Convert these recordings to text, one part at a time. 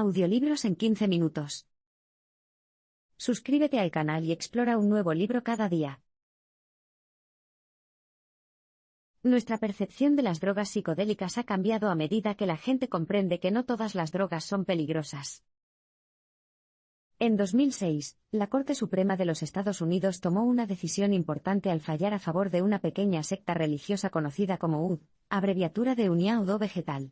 Audiolibros en 15 minutos. Suscríbete al canal y explora un nuevo libro cada día. Nuestra percepción de las drogas psicodélicas ha cambiado a medida que la gente comprende que no todas las drogas son peligrosas. En 2006, la Corte Suprema de los Estados Unidos tomó una decisión importante al fallar a favor de una pequeña secta religiosa conocida como UD, abreviatura de União do Vegetal.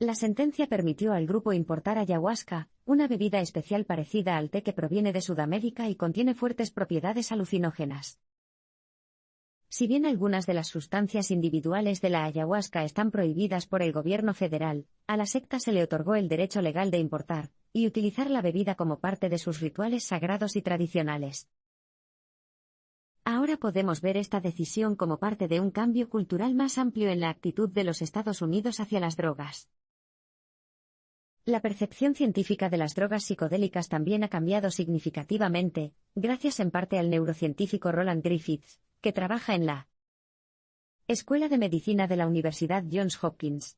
La sentencia permitió al grupo importar ayahuasca, una bebida especial parecida al té que proviene de Sudamérica y contiene fuertes propiedades alucinógenas. Si bien algunas de las sustancias individuales de la ayahuasca están prohibidas por el gobierno federal, a la secta se le otorgó el derecho legal de importar y utilizar la bebida como parte de sus rituales sagrados y tradicionales. Ahora podemos ver esta decisión como parte de un cambio cultural más amplio en la actitud de los Estados Unidos hacia las drogas. La percepción científica de las drogas psicodélicas también ha cambiado significativamente, gracias en parte al neurocientífico Roland Griffiths, que trabaja en la Escuela de Medicina de la Universidad Johns Hopkins.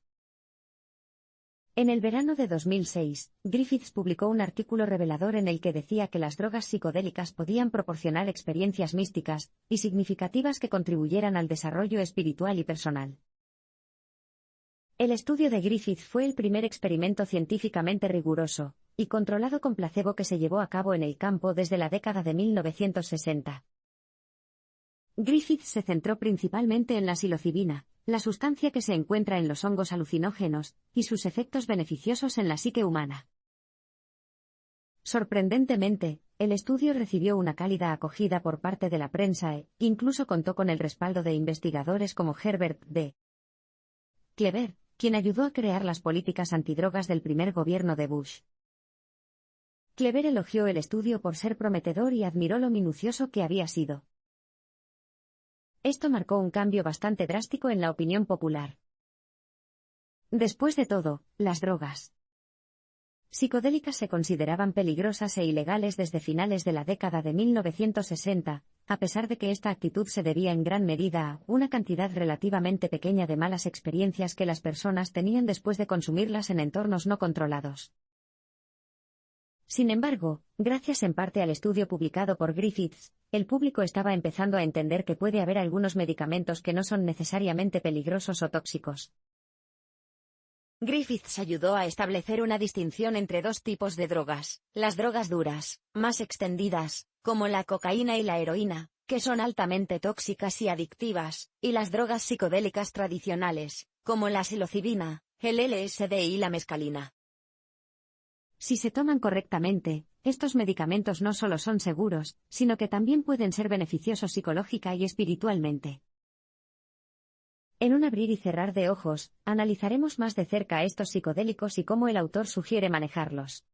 En el verano de 2006, Griffiths publicó un artículo revelador en el que decía que las drogas psicodélicas podían proporcionar experiencias místicas y significativas que contribuyeran al desarrollo espiritual y personal. El estudio de Griffiths fue el primer experimento científicamente riguroso y controlado con placebo que se llevó a cabo en el campo desde la década de 1960. Griffiths se centró principalmente en la psilocibina, la sustancia que se encuentra en los hongos alucinógenos, y sus efectos beneficiosos en la psique humana. Sorprendentemente, el estudio recibió una cálida acogida por parte de la prensa e incluso contó con el respaldo de investigadores como Herbert D. Klever, quien ayudó a crear las políticas antidrogas del primer gobierno de Bush. Klever elogió el estudio por ser prometedor y admiró lo minucioso que había sido. Esto marcó un cambio bastante drástico en la opinión popular. Después de todo, las drogas psicodélicas se consideraban peligrosas e ilegales desde finales de la década de 1960, a pesar de que esta actitud se debía en gran medida a una cantidad relativamente pequeña de malas experiencias que las personas tenían después de consumirlas en entornos no controlados. Sin embargo, gracias en parte al estudio publicado por Griffiths, el público estaba empezando a entender que puede haber algunos medicamentos que no son necesariamente peligrosos o tóxicos. Griffiths ayudó a establecer una distinción entre dos tipos de drogas: las drogas duras, más extendidas, como la cocaína y la heroína, que son altamente tóxicas y adictivas, y las drogas psicodélicas tradicionales, como la psilocibina, el LSD y la mescalina. Si se toman correctamente, estos medicamentos no solo son seguros, sino que también pueden ser beneficiosos psicológica y espiritualmente. En un abrir y cerrar de ojos, analizaremos más de cerca a estos psicodélicos y cómo el autor sugiere manejarlos.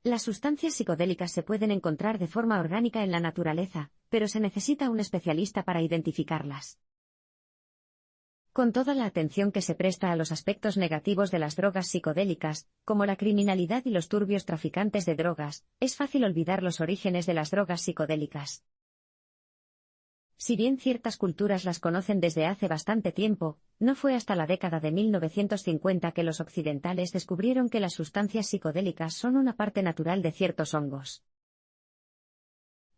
Las sustancias psicodélicas se pueden encontrar de forma orgánica en la naturaleza, pero se necesita un especialista para identificarlas. Con toda la atención que se presta a los aspectos negativos de las drogas psicodélicas, como la criminalidad y los turbios traficantes de drogas, es fácil olvidar los orígenes de las drogas psicodélicas. Si bien ciertas culturas las conocen desde hace bastante tiempo, no fue hasta la década de 1950 que los occidentales descubrieron que las sustancias psicodélicas son una parte natural de ciertos hongos.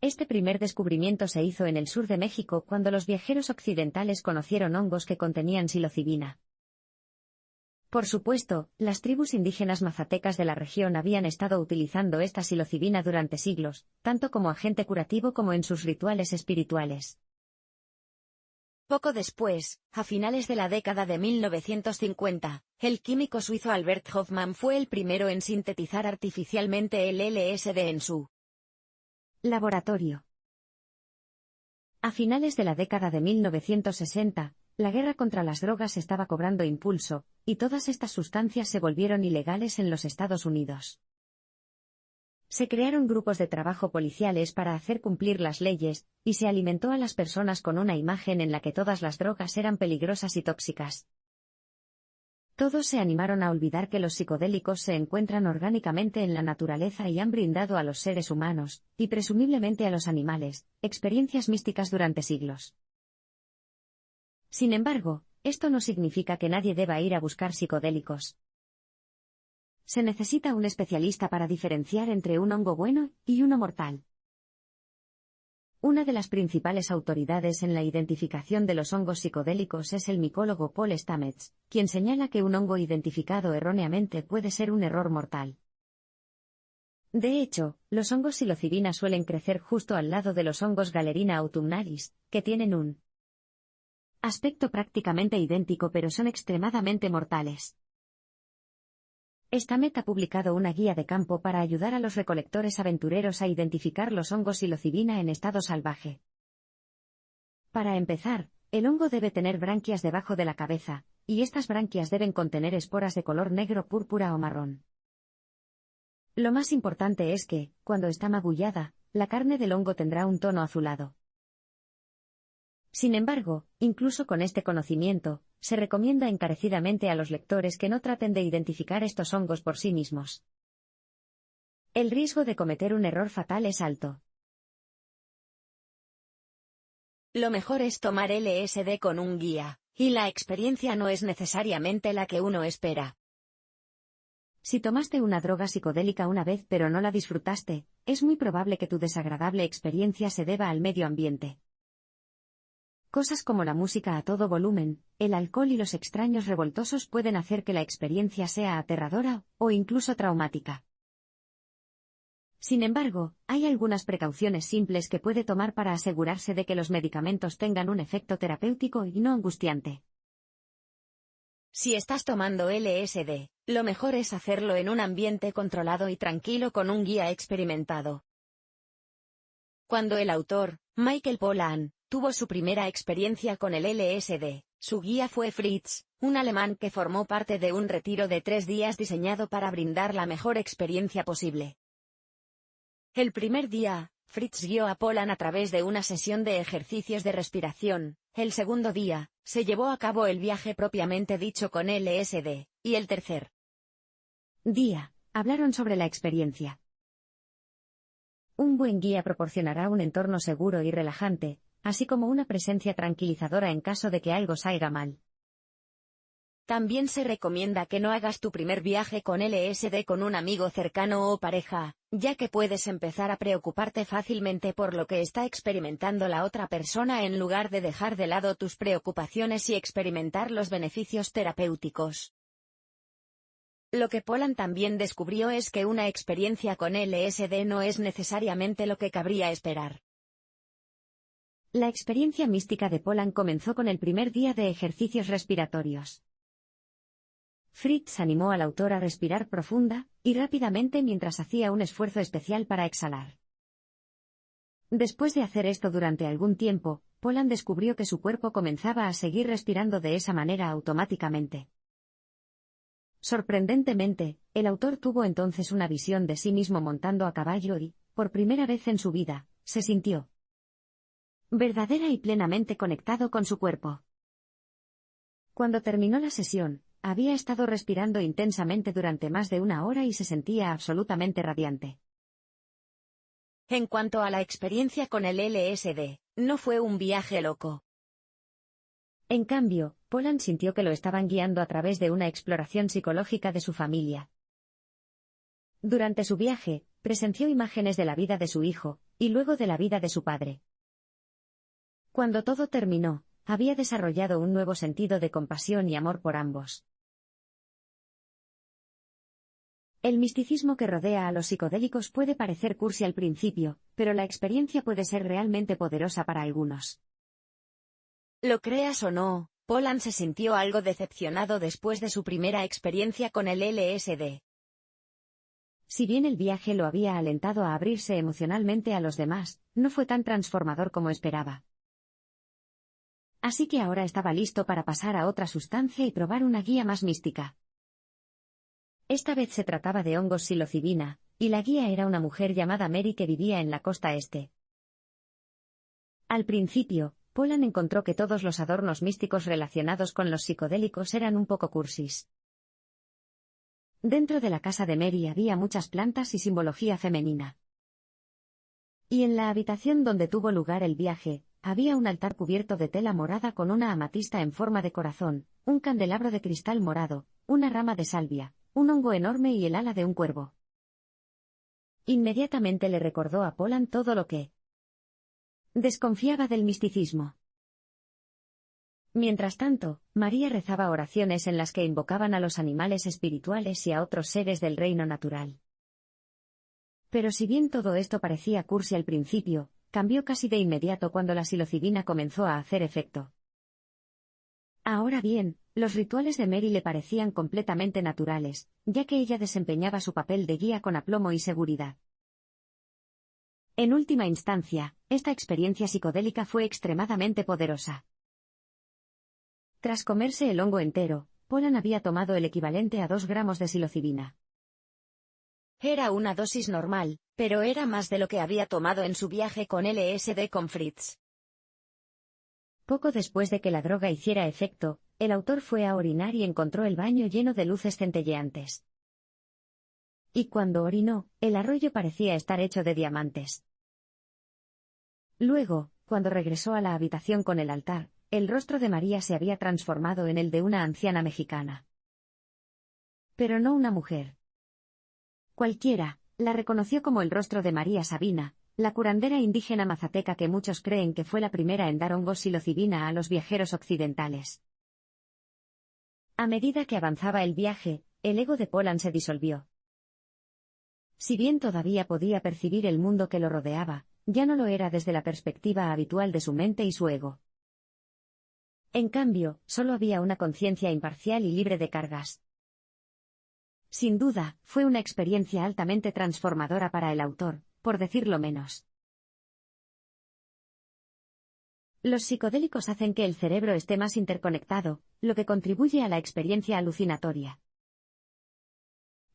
Este primer descubrimiento se hizo en el sur de México cuando los viajeros occidentales conocieron hongos que contenían psilocibina. Por supuesto, las tribus indígenas mazatecas de la región habían estado utilizando esta psilocibina durante siglos, tanto como agente curativo como en sus rituales espirituales. Poco después, a finales de la década de 1950, el químico suizo Albert Hofmann fue el primero en sintetizar artificialmente el LSD en su laboratorio. A finales de la década de 1960, la guerra contra las drogas estaba cobrando impulso, y todas estas sustancias se volvieron ilegales en los Estados Unidos. Se crearon grupos de trabajo policiales para hacer cumplir las leyes, y se alimentó a las personas con una imagen en la que todas las drogas eran peligrosas y tóxicas. Todos se animaron a olvidar que los psicodélicos se encuentran orgánicamente en la naturaleza y han brindado a los seres humanos, y presumiblemente a los animales, experiencias místicas durante siglos. Sin embargo, esto no significa que nadie deba ir a buscar psicodélicos. Se necesita un especialista para diferenciar entre un hongo bueno y uno mortal. Una de las principales autoridades en la identificación de los hongos psicodélicos es el micólogo Paul Stamets, quien señala que un hongo identificado erróneamente puede ser un error mortal. De hecho, los hongos psilocibina suelen crecer justo al lado de los hongos Galerina autumnalis, que tienen un aspecto prácticamente idéntico pero son extremadamente mortales. Stamets ha publicado una guía de campo para ayudar a los recolectores aventureros a identificar los hongos psilocibina en estado salvaje. Para empezar, el hongo debe tener branquias debajo de la cabeza, y estas branquias deben contener esporas de color negro, púrpura o marrón. Lo más importante es que, cuando está magullada, la carne del hongo tendrá un tono azulado. Sin embargo, incluso con este conocimiento, se recomienda encarecidamente a los lectores que no traten de identificar estos hongos por sí mismos. El riesgo de cometer un error fatal es alto. Lo mejor es tomar LSD con un guía, y la experiencia no es necesariamente la que uno espera. Si tomaste una droga psicodélica una vez pero no la disfrutaste, es muy probable que tu desagradable experiencia se deba al medio ambiente. Cosas como la música a todo volumen, el alcohol y los extraños revoltosos pueden hacer que la experiencia sea aterradora, o incluso traumática. Sin embargo, hay algunas precauciones simples que puede tomar para asegurarse de que los medicamentos tengan un efecto terapéutico y no angustiante. Si estás tomando LSD, lo mejor es hacerlo en un ambiente controlado y tranquilo con un guía experimentado. Cuando el autor, Michael Pollan, tuvo su primera experiencia con el LSD, su guía fue Fritz, un alemán que formó parte de un retiro de 3 días diseñado para brindar la mejor experiencia posible. El primer día, Fritz guió a Pollan a través de una sesión de ejercicios de respiración. El segundo día, se llevó a cabo el viaje propiamente dicho con LSD, y el tercer día, hablaron sobre la experiencia. Un buen guía proporcionará un entorno seguro y relajante, así como una presencia tranquilizadora en caso de que algo salga mal. También se recomienda que no hagas tu primer viaje con LSD con un amigo cercano o pareja, ya que puedes empezar a preocuparte fácilmente por lo que está experimentando la otra persona en lugar de dejar de lado tus preocupaciones y experimentar los beneficios terapéuticos. Lo que Pollan también descubrió es que una experiencia con LSD no es necesariamente lo que cabría esperar. La experiencia mística de Pollan comenzó con el primer día de ejercicios respiratorios. Fritz animó al autor a respirar profunda y rápidamente mientras hacía un esfuerzo especial para exhalar. Después de hacer esto durante algún tiempo, Pollan descubrió que su cuerpo comenzaba a seguir respirando de esa manera automáticamente. Sorprendentemente, el autor tuvo entonces una visión de sí mismo montando a caballo y, por primera vez en su vida, se sintió verdadera y plenamente conectado con su cuerpo. Cuando terminó la sesión, había estado respirando intensamente durante más de 1 hora y se sentía absolutamente radiante. En cuanto a la experiencia con el LSD, no fue un viaje loco. En cambio, Pollan sintió que lo estaban guiando a través de una exploración psicológica de su familia. Durante su viaje, presenció imágenes de la vida de su hijo, y luego de la vida de su padre. Cuando todo terminó, había desarrollado un nuevo sentido de compasión y amor por ambos. El misticismo que rodea a los psicodélicos puede parecer cursi al principio, pero la experiencia puede ser realmente poderosa para algunos. Lo creas o no, Pollan se sintió algo decepcionado después de su primera experiencia con el LSD. Si bien el viaje lo había alentado a abrirse emocionalmente a los demás, no fue tan transformador como esperaba. Así que ahora estaba listo para pasar a otra sustancia y probar una guía más mística. Esta vez se trataba de hongos psilocibina, y la guía era una mujer llamada Mary que vivía en la costa este. Al principio, Pollan encontró que todos los adornos místicos relacionados con los psicodélicos eran un poco cursis. Dentro de la casa de Mary había muchas plantas y simbología femenina. Y en la habitación donde tuvo lugar el viaje, había un altar cubierto de tela morada con una amatista en forma de corazón, un candelabro de cristal morado, una rama de salvia, un hongo enorme y el ala de un cuervo. Inmediatamente le recordó a Poland todo lo que desconfiaba del misticismo. Mientras tanto, María rezaba oraciones en las que invocaban a los animales espirituales y a otros seres del reino natural. Pero si bien todo esto parecía cursi al principio, cambió casi de inmediato cuando la psilocibina comenzó a hacer efecto. Ahora bien, los rituales de Mary le parecían completamente naturales, ya que ella desempeñaba su papel de guía con aplomo y seguridad. En última instancia, esta experiencia psicodélica fue extremadamente poderosa. Tras comerse el hongo entero, Poland había tomado el equivalente a 2 gramos de psilocibina. Era una dosis normal, pero era más de lo que había tomado en su viaje con LSD con Fritz. Poco después de que la droga hiciera efecto, el autor fue a orinar y encontró el baño lleno de luces centelleantes. Y cuando orinó, el arroyo parecía estar hecho de diamantes. Luego, cuando regresó a la habitación con el altar, el rostro de María se había transformado en el de una anciana mexicana. Pero no una mujer. Cualquiera, la reconoció como el rostro de María Sabina, la curandera indígena mazateca que muchos creen que fue la primera en dar hongos psilocibina a los viajeros occidentales. A medida que avanzaba el viaje, el ego de Poland se disolvió. Si bien todavía podía percibir el mundo que lo rodeaba, ya no lo era desde la perspectiva habitual de su mente y su ego. En cambio, solo había una conciencia imparcial y libre de cargas. Sin duda, fue una experiencia altamente transformadora para el autor, por decirlo menos. Los psicodélicos hacen que el cerebro esté más interconectado, lo que contribuye a la experiencia alucinatoria.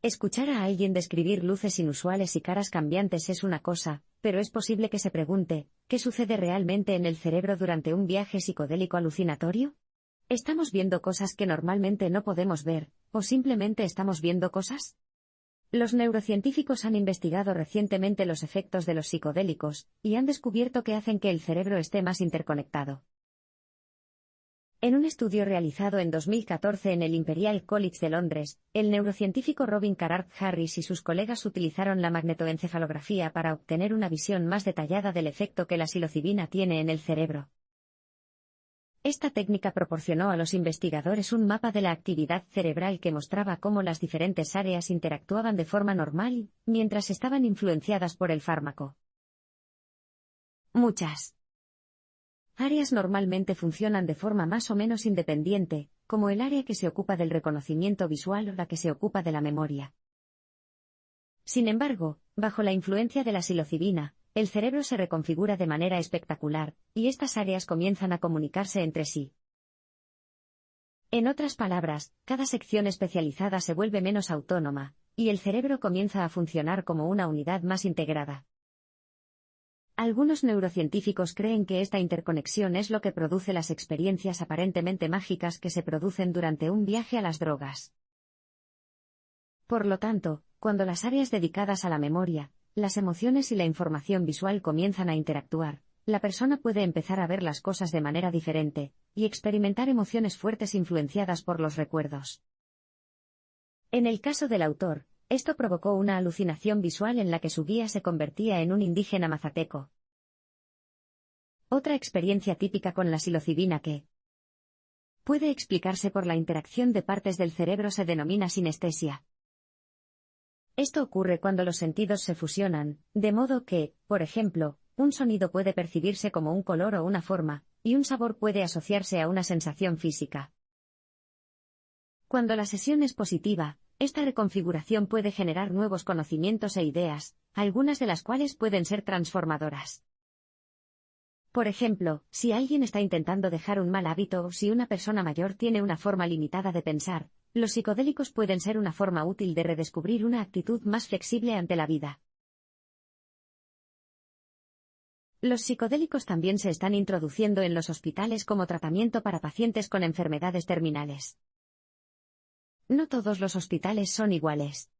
Escuchar a alguien describir luces inusuales y caras cambiantes es una cosa, pero es posible que se pregunte, ¿qué sucede realmente en el cerebro durante un viaje psicodélico alucinatorio? ¿Estamos viendo cosas que normalmente no podemos ver, o simplemente estamos viendo cosas? Los neurocientíficos han investigado recientemente los efectos de los psicodélicos, y han descubierto que hacen que el cerebro esté más interconectado. En un estudio realizado en 2014 en el Imperial College de Londres, el neurocientífico Robin Carhart Harris y sus colegas utilizaron la magnetoencefalografía para obtener una visión más detallada del efecto que la psilocibina tiene en el cerebro. Esta técnica proporcionó a los investigadores un mapa de la actividad cerebral que mostraba cómo las diferentes áreas interactuaban de forma normal, mientras estaban influenciadas por el fármaco. Muchas áreas normalmente funcionan de forma más o menos independiente, como el área que se ocupa del reconocimiento visual o la que se ocupa de la memoria. Sin embargo, bajo la influencia de la psilocibina, el cerebro se reconfigura de manera espectacular, y estas áreas comienzan a comunicarse entre sí. En otras palabras, cada sección especializada se vuelve menos autónoma, y el cerebro comienza a funcionar como una unidad más integrada. Algunos neurocientíficos creen que esta interconexión es lo que produce las experiencias aparentemente mágicas que se producen durante un viaje a las drogas. Por lo tanto, cuando las áreas dedicadas a la memoria, las emociones y la información visual comienzan a interactuar, la persona puede empezar a ver las cosas de manera diferente, y experimentar emociones fuertes influenciadas por los recuerdos. En el caso del autor, esto provocó una alucinación visual en la que su guía se convertía en un indígena mazateco. Otra experiencia típica con la psilocibina que puede explicarse por la interacción de partes del cerebro se denomina sinestesia. Esto ocurre cuando los sentidos se fusionan, de modo que, por ejemplo, un sonido puede percibirse como un color o una forma, y un sabor puede asociarse a una sensación física. Cuando la sesión es positiva, esta reconfiguración puede generar nuevos conocimientos e ideas, algunas de las cuales pueden ser transformadoras. Por ejemplo, si alguien está intentando dejar un mal hábito o si una persona mayor tiene una forma limitada de pensar, los psicodélicos pueden ser una forma útil de redescubrir una actitud más flexible ante la vida. Los psicodélicos también se están introduciendo en los hospitales como tratamiento para pacientes con enfermedades terminales. No todos los hospitales son iguales.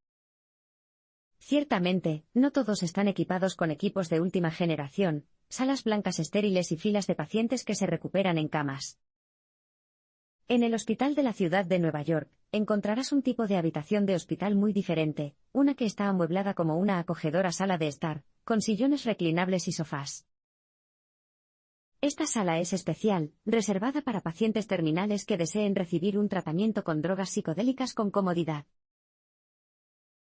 Ciertamente, no todos están equipados con equipos de última generación, salas blancas estériles y filas de pacientes que se recuperan en camas. En el hospital de la ciudad de Nueva York, encontrarás un tipo de habitación de hospital muy diferente, una que está amueblada como una acogedora sala de estar, con sillones reclinables y sofás. Esta sala es especial, reservada para pacientes terminales que deseen recibir un tratamiento con drogas psicodélicas con comodidad.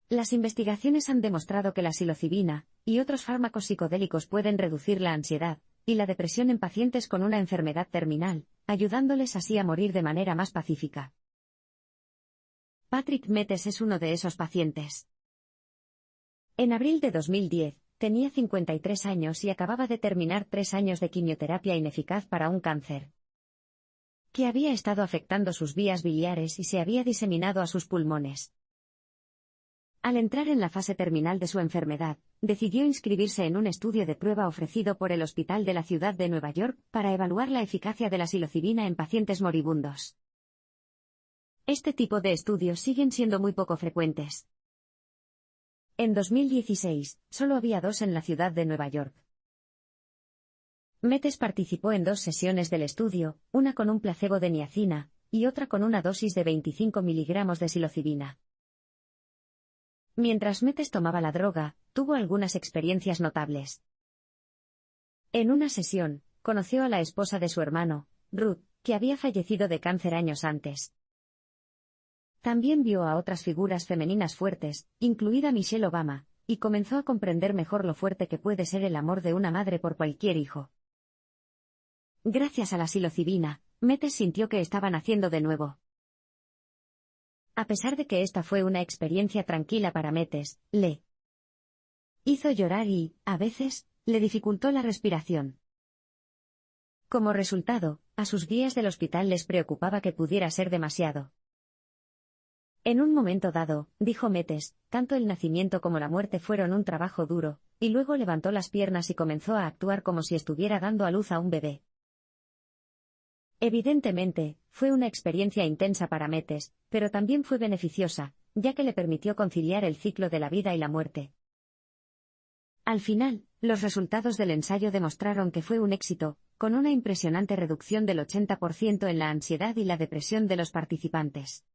Las investigaciones han demostrado que la psilocibina y otros fármacos psicodélicos pueden reducir la ansiedad y la depresión en pacientes con una enfermedad terminal, ayudándoles así a morir de manera más pacífica. Patrick Metes es uno de esos pacientes. En abril de 2010, tenía 53 años y acababa de terminar 3 años de quimioterapia ineficaz para un cáncer que había estado afectando sus vías biliares y se había diseminado a sus pulmones. Al entrar en la fase terminal de su enfermedad, decidió inscribirse en un estudio de prueba ofrecido por el Hospital de la Ciudad de Nueva York para evaluar la eficacia de la psilocibina en pacientes moribundos. Este tipo de estudios siguen siendo muy poco frecuentes. En 2016, solo había 2 en la ciudad de Nueva York. Metes participó en 2 sesiones del estudio, una con un placebo de niacina, y otra con una dosis de 25 miligramos de psilocibina. Mientras Metes tomaba la droga, tuvo algunas experiencias notables. En una sesión, conoció a la esposa de su hermano, Ruth, que había fallecido de cáncer años antes. También vio a otras figuras femeninas fuertes, incluida Michelle Obama, y comenzó a comprender mejor lo fuerte que puede ser el amor de una madre por cualquier hijo. Gracias a la psilocibina, Metes sintió que estaba naciendo de nuevo. A pesar de que esta fue una experiencia tranquila para Metes, le hizo llorar y, a veces, le dificultó la respiración. Como resultado, a sus guías del hospital les preocupaba que pudiera ser demasiado. En un momento dado, dijo Metes, tanto el nacimiento como la muerte fueron un trabajo duro, y luego levantó las piernas y comenzó a actuar como si estuviera dando a luz a un bebé. Evidentemente, fue una experiencia intensa para Metes, pero también fue beneficiosa, ya que le permitió conciliar el ciclo de la vida y la muerte. Al final, los resultados del ensayo demostraron que fue un éxito, con una impresionante reducción del 80% en la ansiedad y la depresión de los participantes.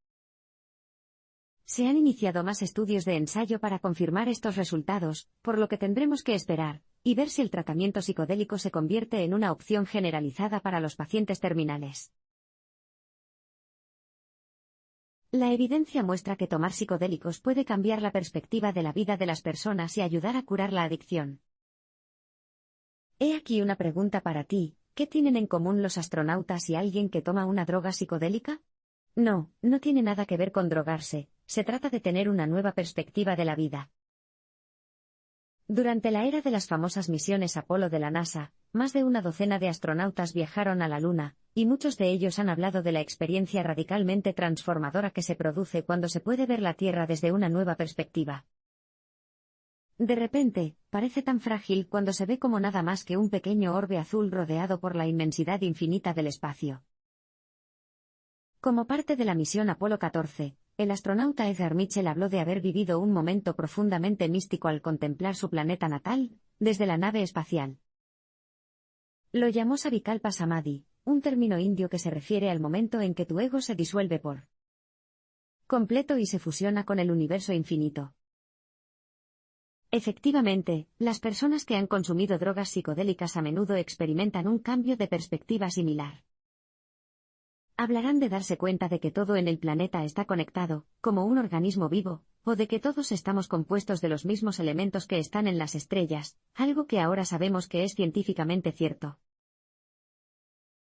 Se han iniciado más estudios de ensayo para confirmar estos resultados, por lo que tendremos que esperar y ver si el tratamiento psicodélico se convierte en una opción generalizada para los pacientes terminales. La evidencia muestra que tomar psicodélicos puede cambiar la perspectiva de la vida de las personas y ayudar a curar la adicción. He aquí una pregunta para ti: ¿qué tienen en común los astronautas y alguien que toma una droga psicodélica? No, no tiene nada que ver con drogarse, se trata de tener una nueva perspectiva de la vida. Durante la era de las famosas misiones Apolo de la NASA, más de una docena de astronautas viajaron a la Luna, y muchos de ellos han hablado de la experiencia radicalmente transformadora que se produce cuando se puede ver la Tierra desde una nueva perspectiva. De repente, parece tan frágil cuando se ve como nada más que un pequeño orbe azul rodeado por la inmensidad infinita del espacio. Como parte de la misión Apolo 14, el astronauta Edgar Mitchell habló de haber vivido un momento profundamente místico al contemplar su planeta natal, desde la nave espacial. Lo llamó Savikalpa Samadhi, un término indio que se refiere al momento en que tu ego se disuelve por completo y se fusiona con el universo infinito. Efectivamente, las personas que han consumido drogas psicodélicas a menudo experimentan un cambio de perspectiva similar. Hablarán de darse cuenta de que todo en el planeta está conectado, como un organismo vivo, o de que todos estamos compuestos de los mismos elementos que están en las estrellas, algo que ahora sabemos que es científicamente cierto.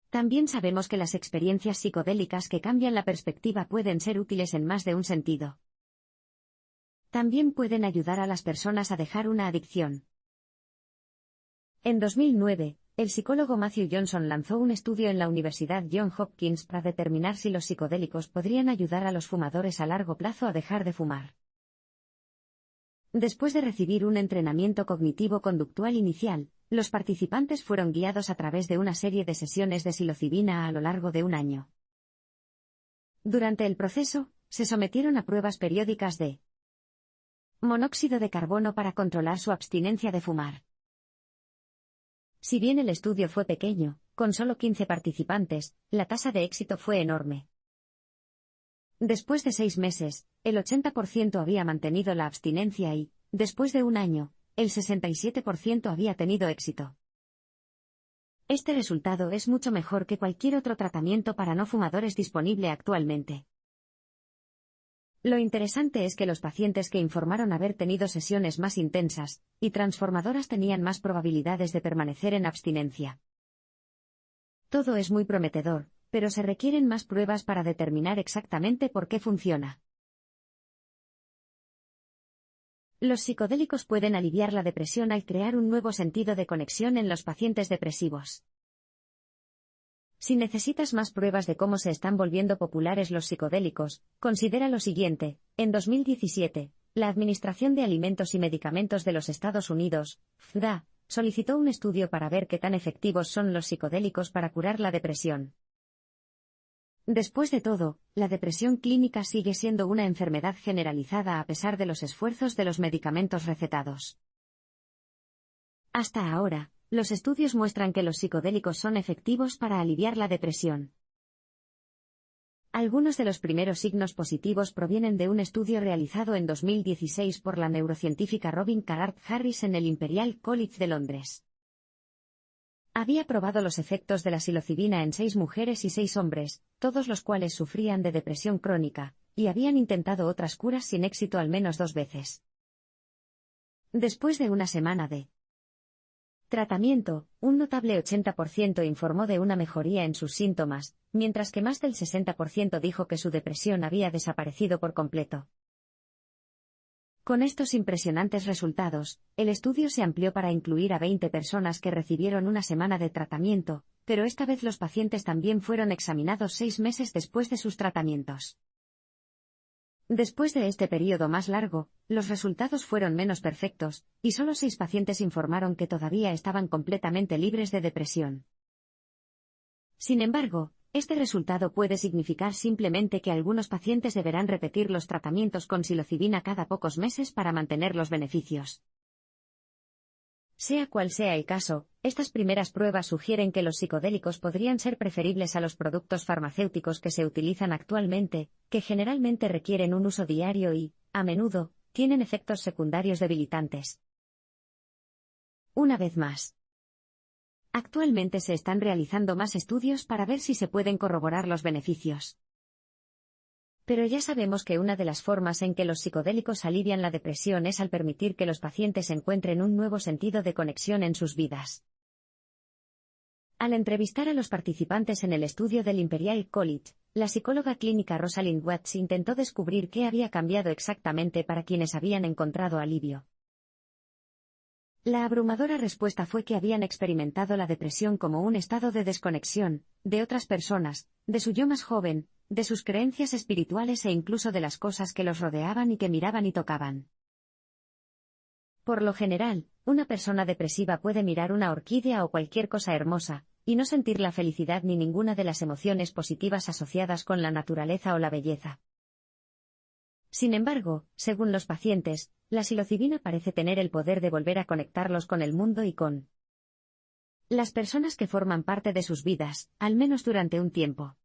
También sabemos que las experiencias psicodélicas que cambian la perspectiva pueden ser útiles en más de un sentido. También pueden ayudar a las personas a dejar una adicción. En 2009, el psicólogo Matthew Johnson lanzó un estudio en la Universidad Johns Hopkins para determinar si los psicodélicos podrían ayudar a los fumadores a largo plazo a dejar de fumar. Después de recibir un entrenamiento cognitivo-conductual inicial, los participantes fueron guiados a través de una serie de sesiones de psilocibina a lo largo de un año. Durante el proceso, se sometieron a pruebas periódicas de monóxido de carbono para controlar su abstinencia de fumar, Si bien el estudio fue pequeño, con solo 15 participantes, la tasa de éxito fue enorme. Después de 6 meses, el 80% había mantenido la abstinencia y, después de un año, el 67% había tenido éxito. Este resultado es mucho mejor que cualquier otro tratamiento para no fumadores disponible actualmente. Lo interesante es que los pacientes que informaron haber tenido sesiones más intensas y transformadoras tenían más probabilidades de permanecer en abstinencia. Todo es muy prometedor, pero se requieren más pruebas para determinar exactamente por qué funciona. Los psicodélicos pueden aliviar la depresión al crear un nuevo sentido de conexión en los pacientes depresivos. Si necesitas más pruebas de cómo se están volviendo populares los psicodélicos, considera lo siguiente. En 2017, la Administración de Alimentos y Medicamentos de los Estados Unidos, FDA, solicitó un estudio para ver qué tan efectivos son los psicodélicos para curar la depresión. Después de todo, la depresión clínica sigue siendo una enfermedad generalizada a pesar de los esfuerzos de los medicamentos recetados. Hasta ahora, los estudios muestran que los psicodélicos son efectivos para aliviar la depresión. Algunos de los primeros signos positivos provienen de un estudio realizado en 2016 por la neurocientífica Robin Carhart-Harris en el Imperial College de Londres. Había probado los efectos de la psilocibina en 6 mujeres y 6 hombres, todos los cuales sufrían de depresión crónica, y habían intentado otras curas sin éxito al menos 2 veces. Después de una semana de tratamiento, un notable 80% informó de una mejoría en sus síntomas, mientras que más del 60% dijo que su depresión había desaparecido por completo. Con estos impresionantes resultados, el estudio se amplió para incluir a 20 personas que recibieron una semana de tratamiento, pero esta vez los pacientes también fueron examinados 6 meses después de sus tratamientos. Después de este periodo más largo, los resultados fueron menos perfectos, y solo 6 pacientes informaron que todavía estaban completamente libres de depresión. Sin embargo, este resultado puede significar simplemente que algunos pacientes deberán repetir los tratamientos con psilocibina cada pocos meses para mantener los beneficios. Sea cual sea el caso, estas primeras pruebas sugieren que los psicodélicos podrían ser preferibles a los productos farmacéuticos que se utilizan actualmente, que generalmente requieren un uso diario y, a menudo, tienen efectos secundarios debilitantes. Una vez más, actualmente se están realizando más estudios para ver si se pueden corroborar los beneficios. Pero ya sabemos que una de las formas en que los psicodélicos alivian la depresión es al permitir que los pacientes encuentren un nuevo sentido de conexión en sus vidas. Al entrevistar a los participantes en el estudio del Imperial College, la psicóloga clínica Rosalind Watts intentó descubrir qué había cambiado exactamente para quienes habían encontrado alivio. La abrumadora respuesta fue que habían experimentado la depresión como un estado de desconexión, de otras personas, de su yo más joven, de sus creencias espirituales e incluso de las cosas que los rodeaban y que miraban y tocaban. Por lo general, una persona depresiva puede mirar una orquídea o cualquier cosa hermosa, y no sentir la felicidad ni ninguna de las emociones positivas asociadas con la naturaleza o la belleza. Sin embargo, según los pacientes, la psilocibina parece tener el poder de volver a conectarlos con el mundo y con las personas que forman parte de sus vidas, al menos durante un tiempo.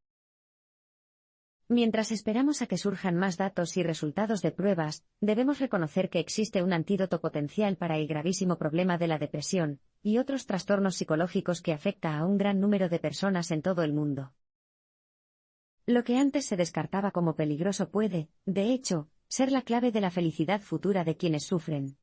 Mientras esperamos a que surjan más datos y resultados de pruebas, debemos reconocer que existe un antídoto potencial para el gravísimo problema de la depresión y otros trastornos psicológicos que afecta a un gran número de personas en todo el mundo. Lo que antes se descartaba como peligroso puede, de hecho, ser la clave de la felicidad futura de quienes sufren.